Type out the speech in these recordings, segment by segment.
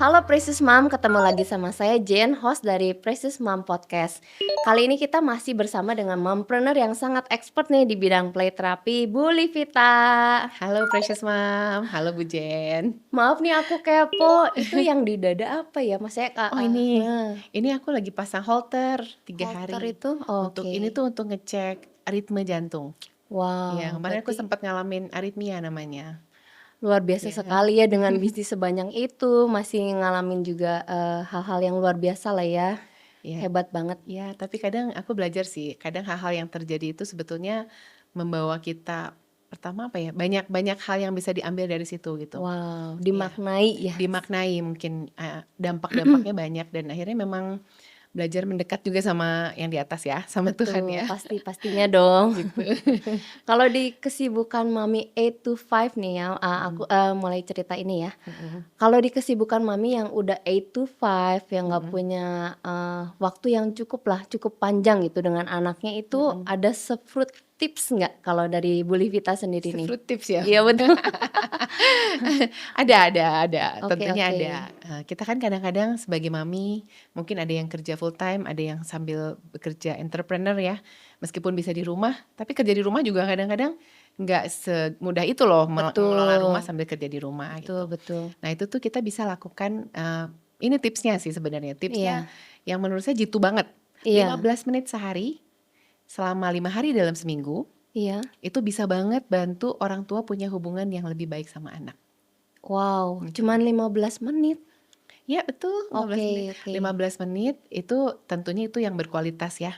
Halo Precious Mom, ketemu lagi sama saya Jen, host dari Precious Mom Podcast. Kali ini kita masih bersama dengan mompreneur yang sangat expert nih di bidang play therapy, Bu Livita. Halo Precious Mom, halo Bu Jen. Maaf nih aku kepo, itu yang di dada apa ya? Maksudnya Oh ini aku lagi pasang Holter 3 Holter hari. itu? Untuk ini Oke. tuh untuk ngecek ritme jantung. Ya Wow, kemarin aku berarti sempat ngalamin aritmia namanya. luar biasa Ya, sekali ya dengan bisnis sebanyak itu, masih ngalamin juga hal-hal yang luar biasa lah ya. ya, Hebat banget. ya. Tapi kadang aku belajar sih. Kadang hal-hal yang terjadi itu sebetulnya membawa kita pertama apa ya? Banyak hal yang bisa diambil dari situ gitu. Wow, Ya, dimaknai ya. dimaknai mungkin dampak-dampaknya banyak dan akhirnya memang belajar mendekat juga sama yang di atas ya, sama Tuhan Betul, ya. pastinya dong. Gitu. Kalau di kesibukan mami 8 to 5 nih ya, aku, Mhm, mulai cerita ini ya. mhm, Kalau di kesibukan mami yang udah 8 to 5 yang nggak mhm, punya, waktu yang cukup panjang gitu dengan anaknya itu mhm. ada se-fruit tips nggak kalau dari Bu Livita sendiri nih? Fruit tips ya? Iya betul. Ada, Oke tentunya oke. ada. Kita kan kadang-kadang sebagai mami, mungkin ada yang kerja full time, ada yang sambil bekerja entrepreneur ya. Meskipun bisa di rumah, tapi kerja di rumah juga kadang-kadang nggak semudah itu loh mengelola rumah Betul, sambil kerja di rumah betul gitu. betul. Nah itu tuh kita bisa lakukan, ini tipsnya sih sebenarnya. Tipsnya Iya yang menurut saya jitu banget. lima iya belas menit sehari, selama 5 hari dalam seminggu, iya. itu bisa banget bantu orang tua punya hubungan yang lebih baik sama anak, Wow, gitu. cuman 15 menit? Ya betul, 15 Oke menit. oke. 15 menit itu tentunya itu yang berkualitas ya.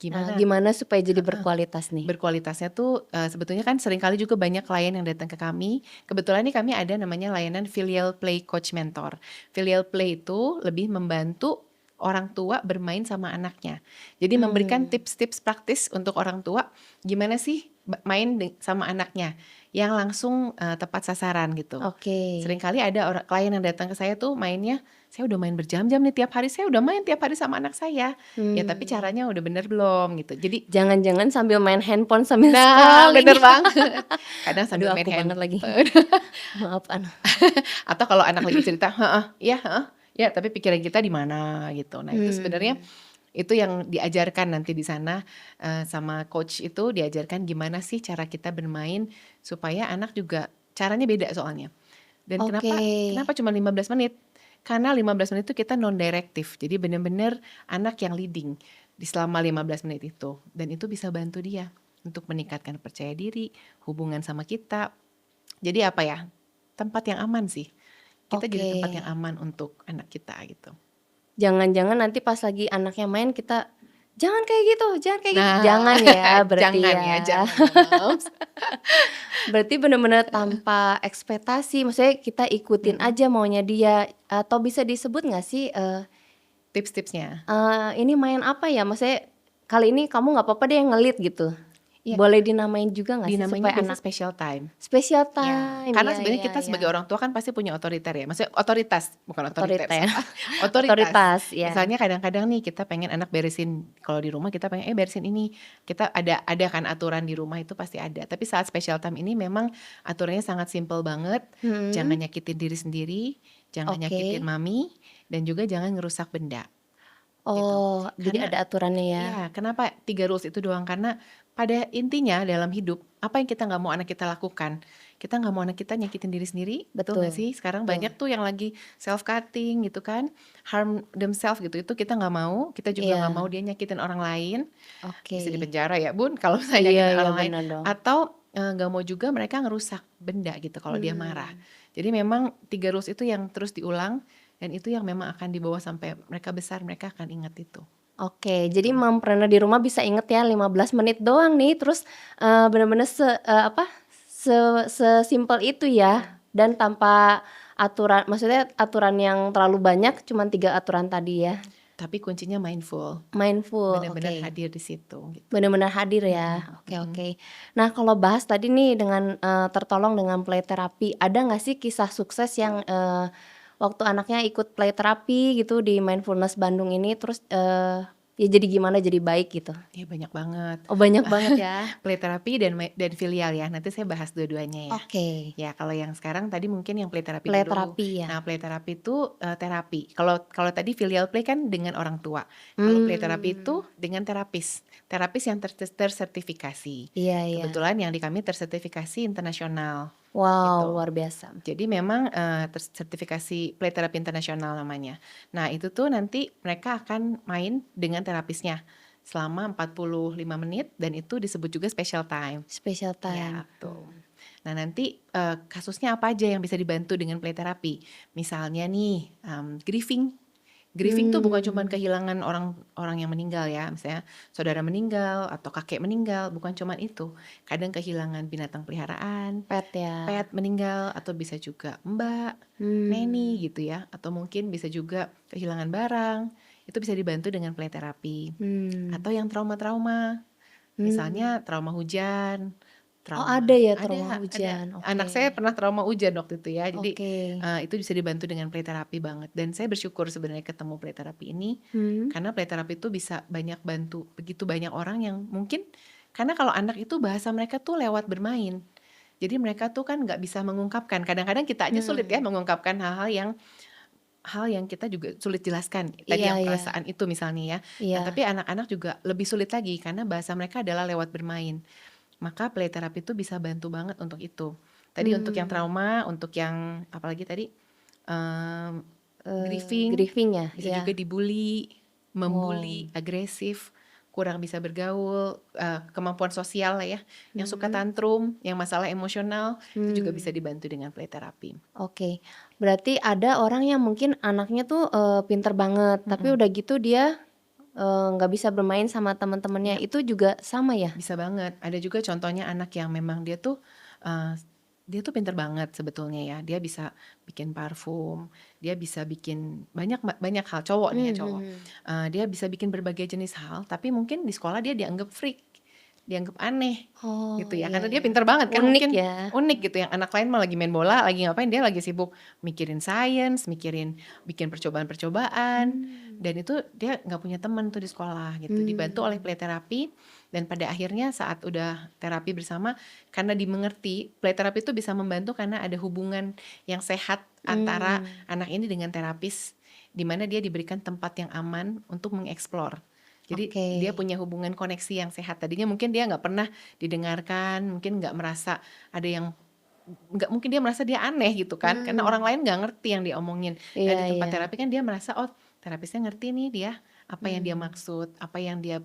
Nah, Gimana? gimana supaya jadi berkualitas nih? Berkualitasnya tuh sebetulnya kan seringkali juga banyak klien yang datang ke kami. Kebetulan nih kami ada namanya layanan Filial Play Coach Mentor. Filial Play itu lebih membantu orang tua bermain sama anaknya. Jadi memberikan Hmm, tips-tips praktis untuk orang tua gimana sih main sama anaknya yang langsung tepat sasaran gitu. oke. Seringkali ada orang klien yang datang ke saya tuh mainnya, saya udah main berjam-jam nih tiap hari, saya udah main tiap hari sama anak saya. Ya tapi Mmm, caranya udah bener belum gitu. Jadi jangan-jangan sambil main handphone sambil nah, scrolling bener ya? banget. Kadang Aduh sambil main aku banget lagi, handphone maaf atau kalau anak lagi cerita, "Heeh, iya heeh, ya," tapi pikiran kita di mana gitu. Nah, itu sebenarnya Mmm, itu yang diajarkan nanti di sana, sama coach itu diajarkan gimana sih cara kita bermain supaya anak juga caranya beda soalnya. Dan oke. kenapa cuma 15 menit? Karena 15 menit itu kita non direktif. Jadi benar-benar anak yang leading di selama 15 menit itu. Dan itu bisa bantu dia untuk meningkatkan percaya diri, hubungan sama kita. Jadi apa ya? Tempat yang aman sih. Kita jadi Oke. tempat yang aman untuk anak kita gitu. Jangan-jangan nanti pas lagi anaknya main kita, "Jangan kayak gitu jangan kayak gitu." Nah, Jangan ya berarti jangan ya? ya, jangan ya, Moms. Berarti bener-bener tanpa ekspektasi, maksudnya kita ikutin Mhm. aja maunya dia, atau bisa disebut nggak sih, Tips-tipsnya. Ini main apa ya? Maksudnya, "Kali ini kamu nggak apa-apa deh nge-lead," gitu. Iya, Boleh dinamain juga nggak sih dinamanya supaya biasa anak special time. special Ya, time, karena iya sebenarnya iya kita iya. sebagai orang tua kan pasti punya otoriter ya, maksudnya otoritas, bukan otoriter, Otoriter, salah, otoritas. otoritas, ya. Misalnya kadang-kadang nih kita pengen anak beresin, kalau di rumah kita pengen, beresin ini, kita ada kan aturan di rumah itu pasti ada. Tapi saat special time ini memang aturannya sangat simpel banget, Mhm, jangan nyakitin diri sendiri, jangan oke. nyakitin mami, dan juga jangan ngerusak benda, gitu. Oh, jadi Karena ada aturannya ya? iya, kenapa 3 rules itu doang? Karena pada intinya dalam hidup, apa yang kita nggak mau anak kita lakukan, kita nggak mau anak kita nyakitin diri sendiri, betul nggak Betul sih? Sekarang betul. banyak tuh yang lagi self-cutting gitu kan, harm themselves gitu, itu kita nggak mau, kita juga nggak mau Iya, dia nyakitin orang lain, oke. bisa dipenjara ya Bun, kalau misalnya Iya nyakitin iya orang lain, bener dong. atau nggak mau juga mereka ngerusak benda gitu kalau dia marah. Mmm, Jadi memang 3 rules itu yang terus diulang, dan itu yang memang akan dibawa sampai mereka besar, mereka akan ingat itu, oke. Jadi gitu. mompreneur di rumah bisa inget ya 15 menit doang nih, terus, bener-bener se sesimpel itu ya, dan tanpa aturan maksudnya aturan yang terlalu banyak, cuman 3 aturan tadi ya? Tapi kuncinya mindful, Mindful, benar-benar oke. hadir di situ gitu. Bener-bener hadir Mhm, ya? Oke mhm. oke. Nah kalau bahas tadi nih dengan, tertolong dengan play therapy, ada nggak sih kisah sukses yang, waktu anaknya ikut play therapy gitu di Mindfulness Bandung ini terus, Ya jadi gimana jadi baik gitu? Ya banyak banget. Oh banyak banget ya. Play terapi dan filial ya, nanti saya bahas dua-duanya ya. Oke, Ya kalau yang sekarang tadi mungkin yang play terapi play dulu. terapi ya. Nah play terapi itu, terapi. Kalau kalau tadi filial play kan dengan orang tua. Kalau play terapi itu dengan terapis. Terapis yang tersertifikasi. Iya iya. Kebetulan yang di kami tersertifikasi internasional, Wow, gitu. luar biasa. Jadi memang, sertifikasi play terapi internasional namanya. Nah itu tuh nanti mereka akan main dengan terapisnya selama 45 menit dan itu disebut juga special time. Special time. Ya, tuh. Nah nanti, kasusnya apa aja yang bisa dibantu dengan play terapi? Misalnya nih, grieving. Grieving tuh bukan cuman kehilangan orang yang meninggal ya, misalnya saudara meninggal atau kakek meninggal, bukan cuman itu. Kadang kehilangan binatang peliharaan, Pet ya. pet meninggal, atau bisa juga mbak, neni gitu ya, atau mungkin bisa juga kehilangan barang, itu bisa dibantu dengan play terapi. Atau yang trauma-trauma, misalnya trauma hujan, Oh ada ya trauma ada. hujan. Anak saya Oke. pernah trauma hujan waktu itu ya, jadi Oke. itu bisa dibantu dengan play terapi banget. Dan saya bersyukur sebenarnya ketemu play terapi ini, karena play terapi itu bisa banyak bantu begitu banyak orang yang mungkin karena kalau anak itu bahasa mereka tuh lewat bermain. Jadi mereka tuh kan nggak bisa mengungkapkan. Kadang-kadang kita aja sulit ya mengungkapkan hal yang kita juga sulit jelaskan. Tadi Iya yang iya. perasaan itu misalnya ya. Iya. Nah, tapi anak-anak juga lebih sulit lagi karena bahasa mereka adalah lewat bermain. Maka play therapy itu bisa bantu banget untuk itu. Tadi untuk yang trauma, untuk yang apalagi tadi grieving, Grieving ya. bisa Iya. juga dibully, membuli, agresif, kurang bisa bergaul, kemampuan sosial lah ya, yang suka tantrum, yang masalah emosional, itu juga bisa dibantu dengan play therapy. Oke. Berarti ada orang yang mungkin anaknya tuh pinter banget, tapi udah gitu dia nggak bisa bermain sama teman-temannya. Itu juga sama ya? Bisa banget. Ada juga contohnya anak yang memang dia tuh pinter banget sebetulnya ya. Dia bisa bikin parfum, dia bisa bikin banyak hal. Cowok nih ya cowok. Dia bisa bikin berbagai jenis hal, tapi mungkin di sekolah dia dianggap freak, dianggap aneh. Oh Gitu ya, iya karena dia iya. pinter banget kan, Unik mungkin ya. unik gitu, yang anak lain mah lagi main bola, lagi ngapain, dia lagi sibuk mikirin sains, bikin percobaan-percobaan, dan itu dia nggak punya teman tuh di sekolah gitu. Dibantu oleh play therapy, dan pada akhirnya saat udah terapi bersama, karena dimengerti, play therapy itu bisa membantu karena ada hubungan yang sehat antara anak ini dengan terapis, di mana dia diberikan tempat yang aman untuk mengeksplor. Jadi dia punya hubungan koneksi yang sehat. Tadinya mungkin dia nggak pernah didengarkan, mungkin nggak merasa ada yang nggak, mungkin dia merasa dia aneh gitu kan, karena orang lain nggak ngerti yang dia omongin. Nah Iya di tempat iya. terapi kan dia merasa oh terapisnya ngerti nih dia apa yang dia maksud, apa yang dia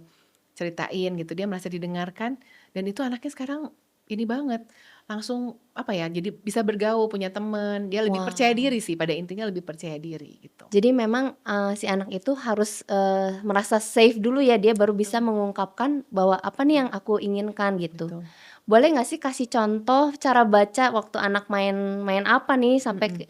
ceritain gitu, dia merasa didengarkan, dan itu anaknya sekarang ini banget, langsung apa ya, jadi bisa bergaul, punya temen, dia lebih percaya diri sih, pada intinya lebih percaya diri gitu. Jadi memang si anak itu harus merasa safe dulu ya, dia baru bisa mengungkapkan bahwa apa nih yang aku inginkan gitu. Betul. Boleh nggak sih kasih contoh cara baca waktu anak main apa nih sampai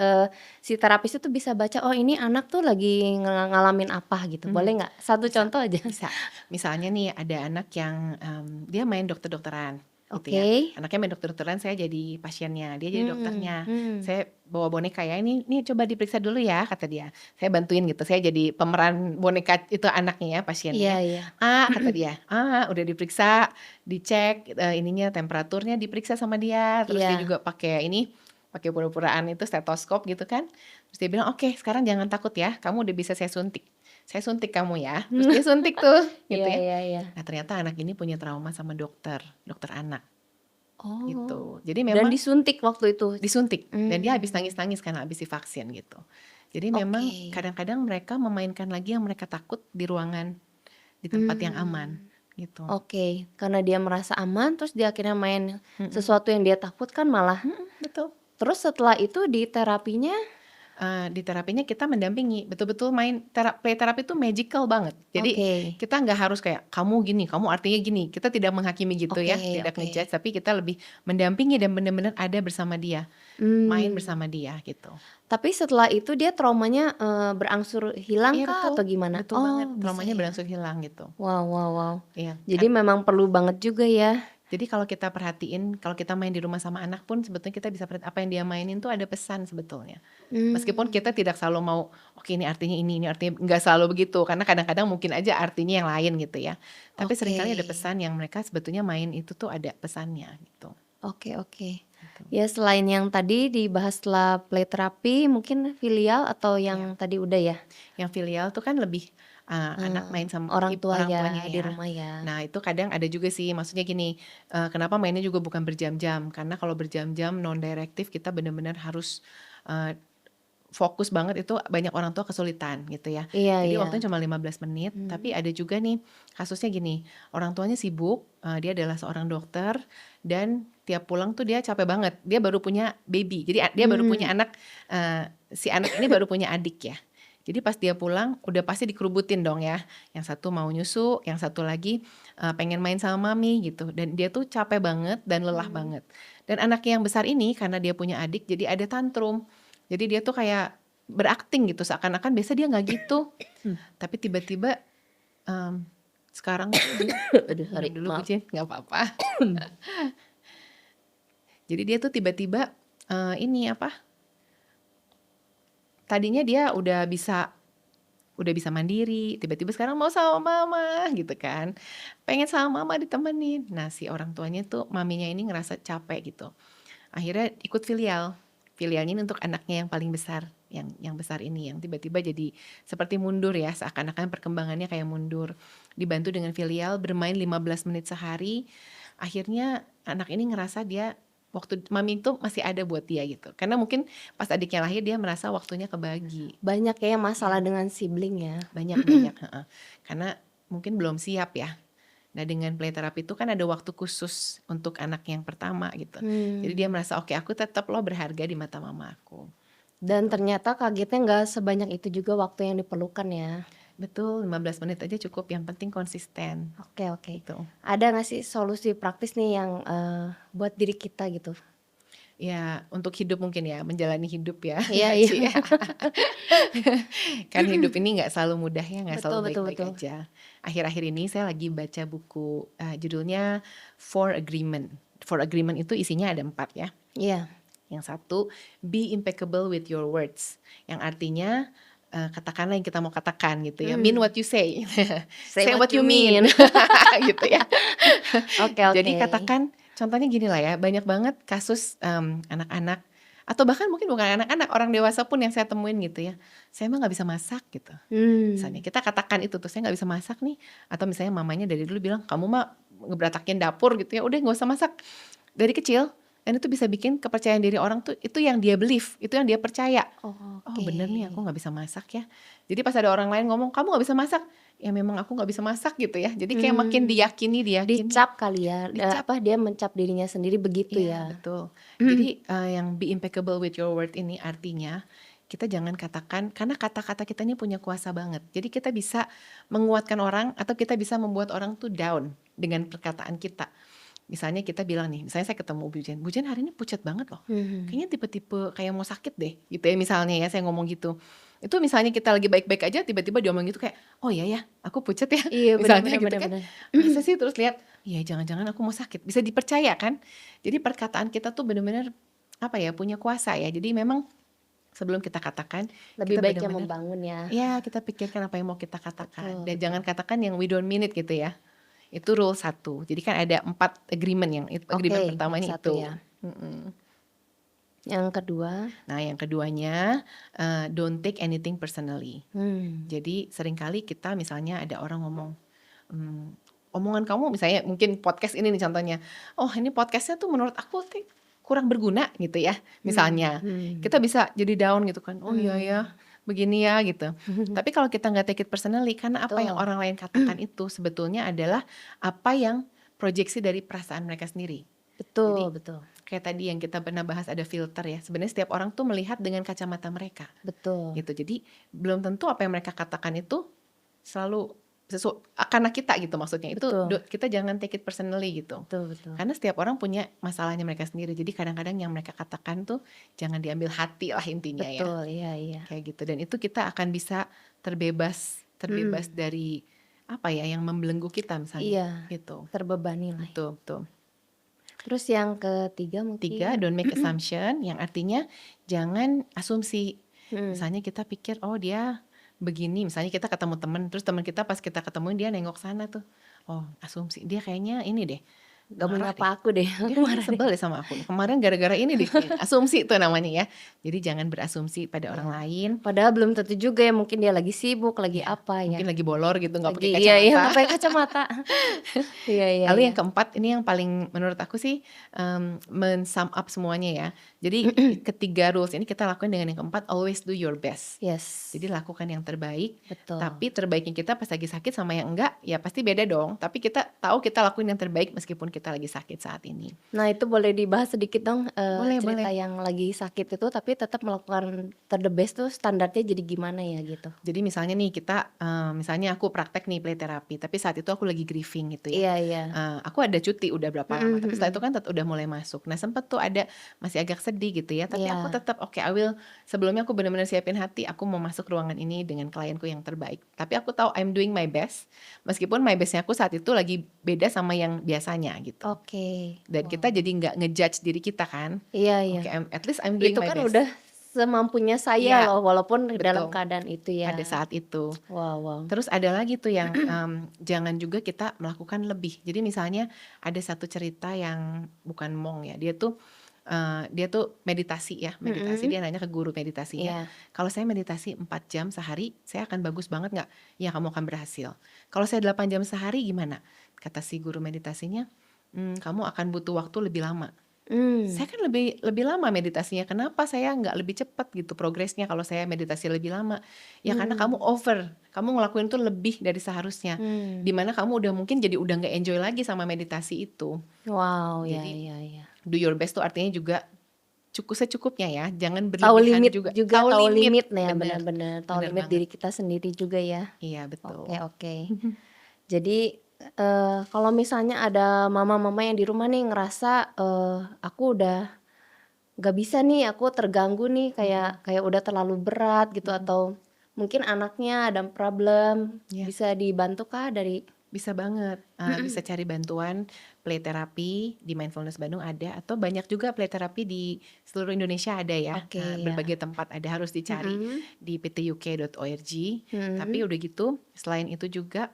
si terapis itu bisa baca oh ini anak tuh lagi ngalamin apa gitu. Boleh nggak? Satu contoh aja. Bisa. Misalnya nih ada anak yang dia main dokter-dokteran gitu ya. Oke. Anaknya main dokter-dokteran, saya jadi pasiennya, dia jadi dokternya. Saya bawa boneka ya, ini coba diperiksa dulu ya kata dia. Saya bantuin gitu, saya jadi pemeran boneka itu anaknya ya, pasiennya. Iya iya. Kata dia. Udah diperiksa, dicek ininya temperaturnya diperiksa sama dia, terus dia Iya. juga pakai pura-puraan itu stetoskop gitu kan. Terus dia bilang, "Oke, sekarang jangan takut ya, kamu udah bisa saya suntik kamu ya." Terus dia suntik tuh gitu Iya ya. iya iya. Nah ternyata anak ini punya trauma sama dokter anak Oh. gitu. Jadi Dan memang disuntik waktu itu. disuntik, dan dia habis nangis-nangis karena habis divaksin gitu. Jadi memang Oke. kadang-kadang mereka memainkan lagi yang mereka takut di ruangan, di tempat yang aman gitu. Oke, karena dia merasa aman terus dia akhirnya main sesuatu yang dia takutkan malah. Betul. Terus setelah itu di terapinya Di terapinya kita mendampingi, betul-betul main play terapi itu magical banget. Jadi kita nggak harus kayak kamu gini, kamu artinya gini. Kita tidak menghakimi gitu ya, tidak ngejudge, tapi kita lebih mendampingi dan benar-benar ada bersama dia, main bersama dia gitu. Tapi setelah itu dia traumanya berangsur hilang Iya kah betul, atau gimana? betul banget. Bisa Traumanya ya. berangsur hilang gitu. Wow wow wow. Iya. Jadi memang perlu banget juga ya. Jadi kalau kita perhatiin, kalau kita main di rumah sama anak pun sebetulnya kita bisa perhatiin apa yang dia mainin tuh ada pesan sebetulnya. Meskipun kita Mmm, tidak selalu mau, oke ini artinya nggak selalu begitu, karena kadang-kadang mungkin aja artinya yang lain gitu ya. Tapi oke. seringkali ada pesan yang mereka sebetulnya main itu tuh ada pesannya gitu. Oke oke. Gitu. Ya selain yang tadi dibahas setelah play terapi, mungkin filial atau Ya, yang tadi udah ya? yang filial tuh kan lebih anak main sama Orang tua orang ya, tuanya di ya. rumah ya? Nah itu kadang ada juga sih, maksudnya gini, kenapa mainnya juga bukan berjam-jam, karena kalau berjam-jam non direktif kita benar-benar harus eh, fokus banget, itu banyak orang tua kesulitan gitu ya. Iya Jadi iya. waktunya cuma 15 menit, tapi Mhm. ada juga nih kasusnya gini, orang tuanya sibuk, dia adalah seorang dokter dan tiap pulang tuh dia capek banget. Dia baru punya baby. Jadi dia baru punya Mmm, anak, si anak ini baru punya adik ya. Jadi pas dia pulang udah pasti dikerubutin dong ya. Yang satu mau nyusu, yang satu lagi pengen main sama mami gitu. Dan dia tuh capek banget dan lelah mhm. banget. Dan anaknya yang besar ini karena dia punya adik jadi ada tantrum. Jadi dia tuh kayak berakting gitu, seakan-akan biasa dia nggak gitu. Tapi tiba-tiba, mmm, sekarang tuh dia Aduh minum sorry, dulu maaf. Bucin, nggak apa-apa. Jadi dia tuh tiba-tiba, ini apa, tadinya dia udah bisa mandiri, tiba-tiba sekarang mau sama mama gitu kan, pengen sama mama ditemenin. Nah si orang tuanya tuh, maminya ini ngerasa capek gitu. Akhirnya ikut filial. Filialnya ini untuk anaknya yang paling besar, yang besar ini yang tiba-tiba jadi seperti mundur ya, seakan-akan perkembangannya kayak mundur. Dibantu dengan filial bermain 15 menit sehari, akhirnya anak ini ngerasa dia waktu mami itu masih ada buat dia gitu. Karena mungkin pas adiknya lahir dia merasa waktunya kebagi. Banyak ya masalah Ya, dengan sibling ya? banyak banyak, heeh. Karena mungkin belum siap ya. Nah dengan play therapy itu kan ada waktu khusus untuk anak yang pertama gitu. Jadi dia Mmm, merasa, "Oke aku tetap loh berharga di mata mama aku." dan Gitu. ternyata kagetnya nggak sebanyak itu juga waktu yang diperlukan ya? Betul, 15 menit aja cukup, yang penting konsisten, Oke oke. gitu. Ada nggak sih solusi praktis nih yang, buat diri kita gitu? Ya untuk hidup mungkin ya, menjalani hidup ya, Iya Kak iya. Ci ya. Kan hidup ini nggak selalu mudah ya, nggak Betul selalu betul baik-baik betul. aja. Akhir-akhir ini saya lagi baca buku, judulnya Four Agreement. Four Agreement itu isinya ada 4 ya. Iya. Yang satu, be impeccable with your words. Yang artinya, katakanlah yang kita mau katakan gitu ya, mean Mmm, what you say. say Say what what you you mean, mean. gitu ya. Oke Jadi oke. katakan, contohnya gini lah ya, banyak banget kasus, anak-anak atau bahkan mungkin bukan anak-anak, orang dewasa pun yang saya temuin gitu ya, "Saya mah nggak bisa masak," gitu. Misalnya Mmm, kita katakan itu tuh, "Saya nggak bisa masak nih," atau misalnya mamanya dari dulu bilang, "Kamu mah ngeberatakin dapur," gitu ya, "udah nggak usah masak." Dari kecil, dan itu bisa bikin kepercayaan diri orang tuh, itu yang dia believe, itu yang dia percaya. Oh oke. bener nih aku nggak bisa masak ya. Jadi pas ada orang lain ngomong, "Kamu nggak bisa masak," ya memang aku nggak bisa masak gitu ya. Jadi kayak makin Mmm, diyakini, dicap kali ya, dicap. apa, dia mencap dirinya sendiri begitu Iya ya? betul. Jadi, yang be impeccable with your word ini artinya, kita jangan katakan, karena kata-kata kita ini punya kuasa banget. Jadi kita bisa menguatkan orang atau kita bisa membuat orang tuh down dengan perkataan kita. Misalnya kita bilang nih, misalnya saya ketemu Bujen, "Bujen hari ini pucat banget loh, Mhm. kayaknya tipe-tipe kayak mau sakit deh," gitu ya misalnya ya, saya ngomong gitu. Itu misalnya kita lagi baik-baik aja tiba-tiba dia ngomong gitu kayak, "Oh iya ya, aku pucat ya," Iya, bener misalnya bener gitu bener kan. bener. Masa sih? Terus lihat, iya jangan-jangan aku mau sakit, bisa dipercaya kan. Jadi perkataan kita tuh bener-bener, apa ya, punya kuasa ya. Jadi memang sebelum kita katakan, Lebih kita baik yang bener-bener, membangun ya. ya kita pikirkan apa yang mau kita katakan, Betul dan betul. jangan katakan yang we don't mean it gitu ya. Itu rule 1. Jadi kan ada 4 agreement, yang Oke, agreement yang pertamanya satu itu. ya. Mhm. Yang kedua? Nah yang keduanya, don't take anything personally. Mmm, Jadi seringkali kita misalnya ada orang ngomong, mmm, omongan kamu misalnya mungkin podcast ini nih contohnya, "Oh ini podcastnya tuh menurut aku tuh kurang berguna," gitu ya misalnya. Kita mhm, bisa jadi down gitu kan, "Oh iya ya, mmm. begini ya," gitu. Tapi kalau kita nggak take it personally, karena apa yang Betul. orang lain katakan itu sebetulnya adalah apa yang proyeksi dari perasaan mereka sendiri. Betul Jadi betul kayak tadi yang kita pernah bahas ada filter ya, sebenarnya setiap orang tuh melihat dengan kacamata mereka, betul gitu. Jadi belum tentu apa yang mereka katakan itu selalu karena kita gitu maksudnya, itu betul kita jangan take it personally gitu. betul betul. Karena setiap orang punya masalahnya mereka sendiri, jadi kadang-kadang yang mereka katakan tuh jangan diambil hati lah intinya ya, Betul, iya iya. kayak gitu. Dan itu kita akan bisa terbebas terbebas Mhm. dari apa ya, yang membelenggu kita misalnya, Iya, gitu. terbebani lah. Betul betul. Terus yang ketiga 3, mungkin don't make assumption, yang artinya jangan asumsi. mhm, Misalnya kita pikir, oh dia begini, misalnya kita ketemu temen, terus teman kita pas kita ketemuin dia nengok sana tuh. Oh, asumsi, dia kayaknya ini deh, gak mau marah nyapa deh. aku deh, Dia aku kayaknya marah deh. sebel deh sama aku nih. Kemarin gara-gara ini deh. Asumsi itu namanya ya. Jadi jangan berasumsi pada orang Iya. lain. Padahal belum tentu juga ya, mungkin dia lagi sibuk, lagi Ya, apa mungkin ya. lagi bolor gitu, nggak pakai Lagi iya iya, kacamata. nggak pakai kacamata. Iya iya Lalu iya. yang keempat, ini yang paling menurut aku sih men-sum up semuanya ya. Jadi ketiga rules ini kita lakuin dengan yang keempat, always do your best. Yes, Jadi lakukan yang terbaik, betul. tapi terbaiknya kita pas lagi sakit sama yang enggak, ya pasti beda dong. Tapi kita tahu kita lakuin yang terbaik meskipun kita lagi sakit saat ini. Nah, itu boleh dibahas sedikit dong, Boleh, cerita boleh. yang lagi sakit itu tapi tetap melakukan the best tuh standarnya jadi gimana ya gitu? Jadi misalnya nih kita, misalnya aku praktek nih play therapy, tapi saat itu aku lagi grieving gitu ya. Iya iya. Aku ada cuti udah berapa lama, Mhm tapi setelah itu mhm. kan udah mulai masuk. Nah sempet tuh ada masih agak sedih gitu ya, tapi aku Iya. tetap oke, sebelumnya aku benar-benar siapin hati, aku mau masuk ruangan ini dengan klienku yang terbaik. Tapi aku tahu I'm doing my best, meskipun my bestnya aku saat itu lagi beda sama yang biasanya gitu. Oke. Dan kita Wow. jadi nggak ngejudge diri kita kan. Iya iya. Oke, at least I'm doing Itu my kan best. udah semampunya saya Iya, loh walaupun dalam betul. keadaan itu Pada ya. saat itu. Wow wow. Terus ada lagi tuh yang jangan juga kita melakukan lebih. Jadi misalnya ada satu cerita yang bukan mong ya, dia tuh meditasi ya, meditasi Mhm. dia nanya ke guru meditasinya, Iya. kalau saya meditasi 4 jam sehari, saya akan bagus banget nggak? Ya kamu akan berhasil. Kalau saya 8 jam sehari gimana? Kata si guru meditasinya, kamu akan butuh waktu lebih lama. Mmm. Saya kan lebih lebih lama meditasinya, kenapa saya nggak lebih cepat gitu progresnya kalau saya meditasi lebih lama? Ya karena kamu Mmm. kamu ngelakuin tuh lebih dari seharusnya. Mmm. Dimana kamu udah mungkin jadi udah nggak enjoy lagi sama meditasi itu. Wow, ya Jadi ya ya. do your best tuh artinya juga secukupnya ya, jangan Tahu berlebihan limit juga. juga, Tahu tahu limit, limit ya, bener, benar-benar tahu bener limit banget. diri kita sendiri juga ya. Iya Oke betul. oke. Jadi, kalau misalnya ada mama-mama yang di rumah nih ngerasa, aku udah nggak bisa nih, aku terganggu nih, Mhm, kayak udah terlalu berat gitu mhm. atau mungkin anaknya ada problem, Iya. bisa dibantu kah dari Bisa banget, bisa cari bantuan play therapy di Mindfulness Bandung ada, atau banyak juga play therapy di seluruh Indonesia ada ya, oke ya. berbagai tempat ada, harus dicari Mhm, di ptuk.org. Tapi mhm, udah gitu, selain itu juga,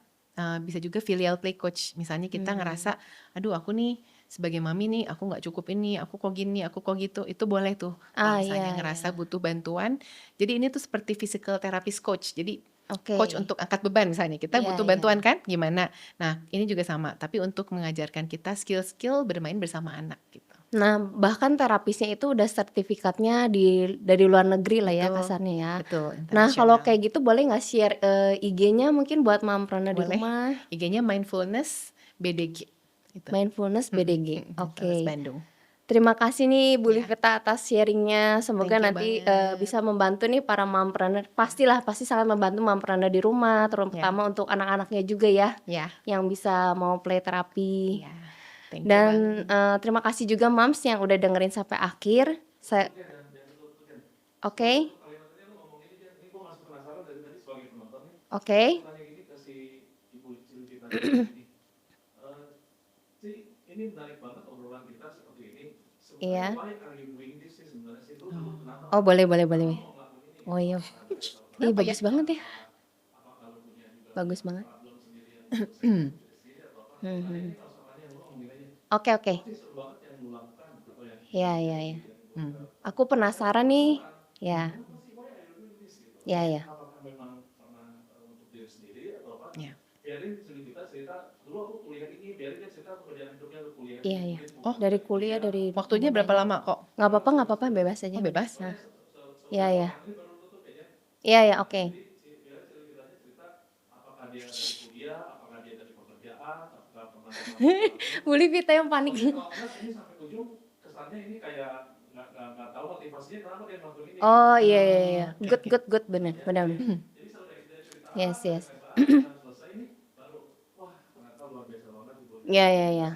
bisa juga filial play coach. Misalnya kita mmm. ngerasa, "Aduh aku nih sebagai mami nih, aku nggak cukup ini, aku kok gini, aku kok gitu." Itu boleh tuh kalau Ah, misalnya iya ngerasa iya. butuh bantuan. Jadi ini tuh seperti physical therapist coach, jadi Oke. coach untuk angkat beban misalnya, kita Iya butuh iya. bantuan kan, gimana? Nah, ini juga sama, tapi untuk mengajarkan kita skill-skill bermain bersama anak gitu. Nah, bahkan terapisnya itu udah sertifikatnya dari luar negeri lah ya Betul, kasarnya ya. betul, Nah, kalau internasional. kayak gitu boleh nggak share, IG-nya mungkin buat mompreneur di Boleh, rumah? IG-nya Mindfulness BDG gitu. Mindfulness BDG. Mindfulness Oke. Bandung. Terima kasih nih Bu Ya, Liveta atas sharing-nya. Semoga thank you nanti, banget. bisa membantu nih para mompreneur. Pastilah, pasti sangat membantu mompreneur di rumah, Ya, terutama untuk anak-anaknya juga ya, ya, yang bisa mau play terapi. ya, thank you Dan, banget. terima kasih juga Mams yang udah dengerin sampai akhir. Oke. Oke. Iya. Oh, Oh, boleh boleh boleh. Oh, iya. Ih, kenapa ya? bagus banget ya, bagus banget. Mhm. Oke oke. Iya iya iya. Hmm, Aku penasaran nih. Ya, ya ya. ya. Iya iya. Oh, Dari kuliah, dari waktunya berapa lumayan. lama kok? Nggak apa-apa, bebas aja. Oh, bebas? Nah, iya iya. Iya iya, oke. Bu Livita yang panik. Oh, iya iya iya. Oke, Good oke. good good, bener bener. Yes yes. Iya iya iya.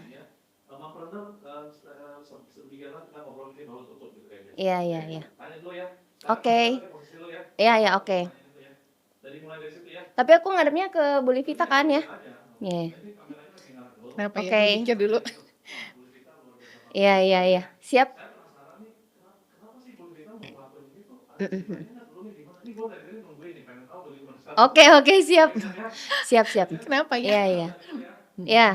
Iya iya iya. Oke. Iya iya, oke. Tapi aku ngadepnya ke Bu Livita kan ya? Iya. Kenapa ya? Oke. Gue mikir dulu. Iya, iya, iya. Siap. Mhm. Oke, oke, siap. Siap, siap. Kenapa ya? Iya, iya. Mhm, Iya.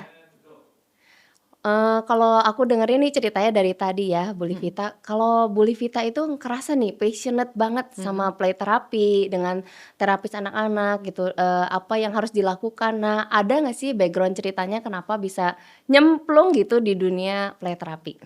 Kalau aku dengerin nih ceritanya dari tadi ya, Bu mhm, Livita. Kalau Bu Livita itu kerasa nih passionate banget mhm. sama play terapi dengan terapis anak-anak gitu, apa yang harus dilakukan. Nah, ada nggak sih background ceritanya kenapa bisa nyemplung gitu di dunia play terapi?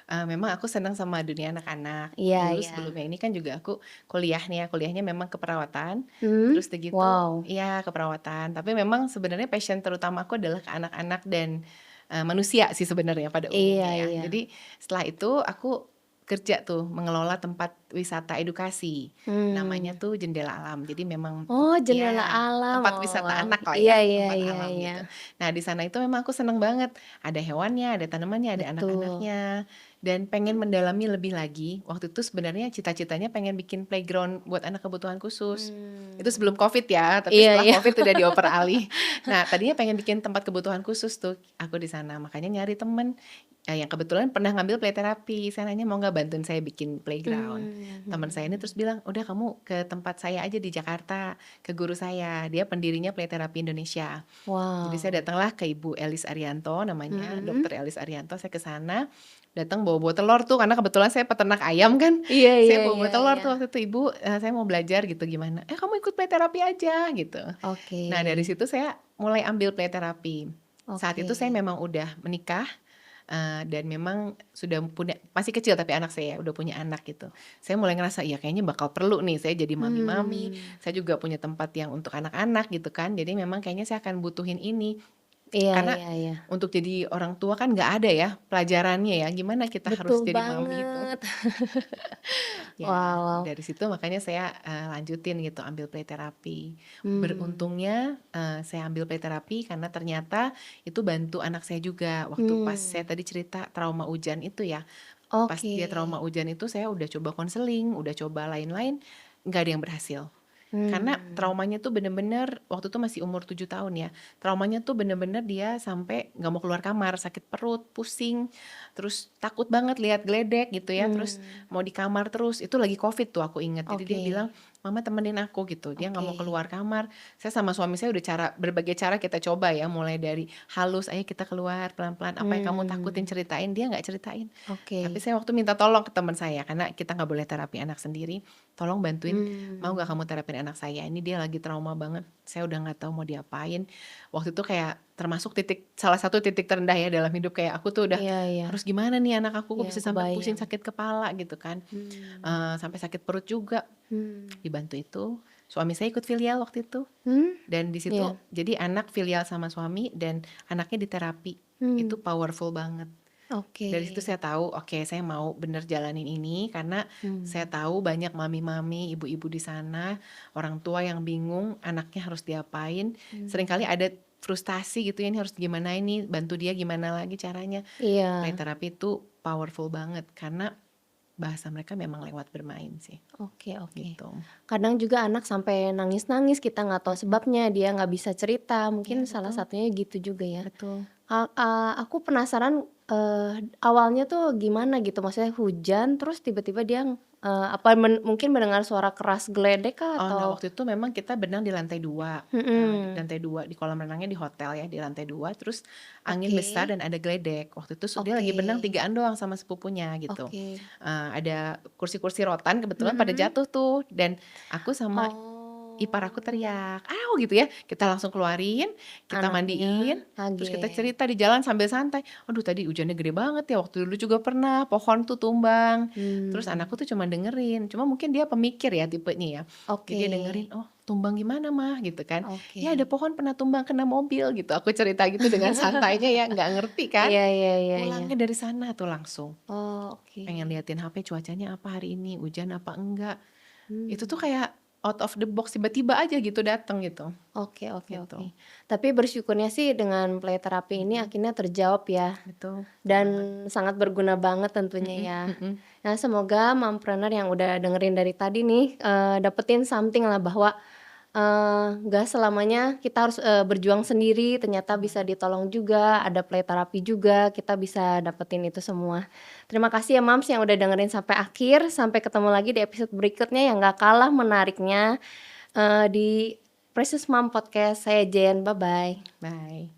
Memang aku senang sama dunia anak-anak. Iya, Dulu iya. sebelumnya ini kan juga aku kuliah nih ya, kuliahnya memang keperawatan, Hmm. terus udah gitu Wow. iya keperawatan, tapi memang sebenarnya passion terutama aku adalah ke anak-anak dan, manusia sih sebenarnya pada Iya, umumnya ya. iya. Jadi setelah itu aku kerja tuh mengelola tempat wisata edukasi, namanya Hmm. tuh Jendela Alam. Jadi memang Oh, jendela ya alam. tempat Oh, wisata wow. anak lah Iya, ya, iya, tempat iya, alam iya. gitu. Nah di sana itu memang aku seneng banget, ada hewannya, ada tanamannya, ada Betul. anak-anaknya. Dan pengen mendalami lebih lagi, waktu itu sebenarnya cita-citanya pengen bikin playground buat anak kebutuhan khusus. Itu Hmm. sebelum Covid ya, tapi Iya, setelah iya. Covid udah dioper alih. Nah, tadinya pengen bikin tempat kebutuhan khusus tuh aku di sana, makanya nyari temen, yang kebetulan pernah ngambil play terapi. Saya nanya, "Mau nggak bantuin saya bikin playground?" Mmm, Teman saya ini mhm. terus bilang, "Udah kamu ke tempat saya aja di Jakarta, ke guru saya, dia pendirinya Play Therapy Indonesia." Jadi saya Wow. datanglah ke Ibu Elis Arianto namanya, Mhm. Dokter Elis Arianto, saya ke sana, datang bawa-bawa telur tuh karena kebetulan saya peternak ayam kan, Iya, saya iya, bawa-bawa iya, telur iya. tuh waktu itu, "Ibu, saya mau belajar gitu gimana?" Kamu ikut play terapi aja," gitu. Oke, Nah dari situ saya mulai ambil play terapi. Saat oke. itu saya memang udah menikah, dan memang sudah punya masih kecil tapi anak saya ya, udah punya anak gitu. Saya mulai ngerasa, "Iya kayaknya bakal perlu nih saya jadi mami-mami, Mmm. saya juga punya tempat yang untuk anak-anak," gitu kan. Jadi memang kayaknya saya akan butuhin ini. Iya, Karena iya, iya. untuk jadi orang tua kan nggak ada ya pelajarannya ya, gimana kita harus Betul jadi mami itu. banget. Ya, Wow, wow. dari situ makanya saya, lanjutin gitu ambil play terapi. Mmm. Beruntungnya, saya ambil play terapi karena ternyata itu bantu anak saya juga. Waktu pas saya Mmm. tadi cerita trauma hujan itu ya, pas Oke. dia trauma hujan itu saya udah coba konseling, udah coba lain-lain, nggak ada yang berhasil. Karena Mmm. traumanya tuh bener-bener waktu itu masih umur 7 tahun ya, traumanya tuh bener-bener dia sampai nggak mau keluar kamar, sakit perut, pusing, terus takut banget lihat geledek gitu ya, terus Mmm. mau di kamar terus, itu lagi Covid tuh aku inget. Jadi dia Oke, bilang, "Mama temenin aku," gitu, dia nggak oke. mau keluar kamar. Saya sama suami saya udah berbagai cara kita coba ya, mulai dari halus, "Ayo kita keluar pelan-pelan, apa yang kamu takutin Mmm. ceritain," dia nggak ceritain. Tapi Oke. saya waktu minta tolong ke teman saya, karena kita nggak boleh terapi anak sendiri, "Tolong bantuin, mau nggak Mmm. kamu terapin anak saya? Ini dia lagi trauma banget, saya udah nggak tahu mau diapain." Waktu itu kayak termasuk salah satu titik terendah ya dalam hidup, kayak aku tuh udah, Iya, iya. "Harus gimana nih anak aku kok Iya, bisa sampai pusing kebayang. sakit kepala?" Gitu kan, Mmm. sampai sakit perut juga. Mmm. Dibantu itu, suami saya ikut filial waktu itu, Mmm? dan di Iya. situ jadi anak filial sama suami dan anaknya diterapi, itu Mmm. powerful banget. Oke. Dari situ saya tahu, oke saya mau bener jalanin ini karena saya Mmm. tahu banyak mami-mami, ibu-ibu di sana, orang tua yang bingung anaknya harus diapain. Seringkali Mmm. ada frustasi gitu ya, ini harus gimana ini, bantu dia gimana lagi caranya. Play Iya. therapy itu powerful banget karena bahasa mereka memang lewat bermain sih, Oke, oke. gitu. Kadang juga anak sampai nangis-nangis, kita nggak tahu Mhm, sebabnya, dia nggak bisa cerita, iya mungkin salah betul, satunya gitu juga ya. betul. Aku penasaran, awalnya tuh gimana gitu, maksudnya hujan terus tiba-tiba dia, apa mungkin mendengar suara keras geledek kah Oh, nah atau waktu itu memang kita berenang di lantai 2, di mhm, lantai 2 di kolam renangnya di hotel ya, di lantai 2 terus angin oke, besar dan ada geledek. Waktu itu dia oke, lagi berenang 3-an doang sama sepupunya gitu. oke, Ada kursi-kursi rotan kebetulan pada mhm. jatuh tuh dan aku sama ipar aku Oh, teriak, "Aw!" gitu ya. Kita langsung keluarin, kita anaknya mandiin, terus kita kaget. cerita di jalan sambil santai, "Aduh tadi hujannya gede banget ya, waktu dulu juga pernah, pohon tuh tumbang." Terus anakku Mmm. tuh cuma dengerin, cuma mungkin dia pemikir ya tipenya ya. Jadi Oke, dia dengerin, "Oh tumbang gimana Mah?" Gitu kan. oke. "Ya ada pohon pernah tumbang kena mobil," gitu. Aku cerita gitu dengan santainya ya, nggak ngerti kan. Iya, iya, iya, iya. Pulangnya dari sana tuh langsung, Oh, pengen oke. liatin HP cuacanya apa hari ini, hujan apa enggak. Itu tuh Mmm. kayak out of the box, tiba-tiba aja gitu dateng gitu, Oke, oke, gitu. oke. Tapi bersyukurnya sih dengan play terapi ini Mhm, akhirnya terjawab ya, betul, dan banget. sangat berguna banget tentunya Mhm, ya. mhm, Nah, semoga mompreneur yang udah dengerin dari tadi nih, dapetin something lah bahwa, nggak selamanya kita harus, berjuang sendiri, ternyata bisa ditolong juga, ada play terapi juga, kita bisa dapetin itu semua. Terima kasih ya Mams yang udah dengerin sampai akhir, sampai ketemu lagi di episode berikutnya yang nggak kalah menariknya, di Precious Mom Podcast. Saya Jen, bye-bye. Bye.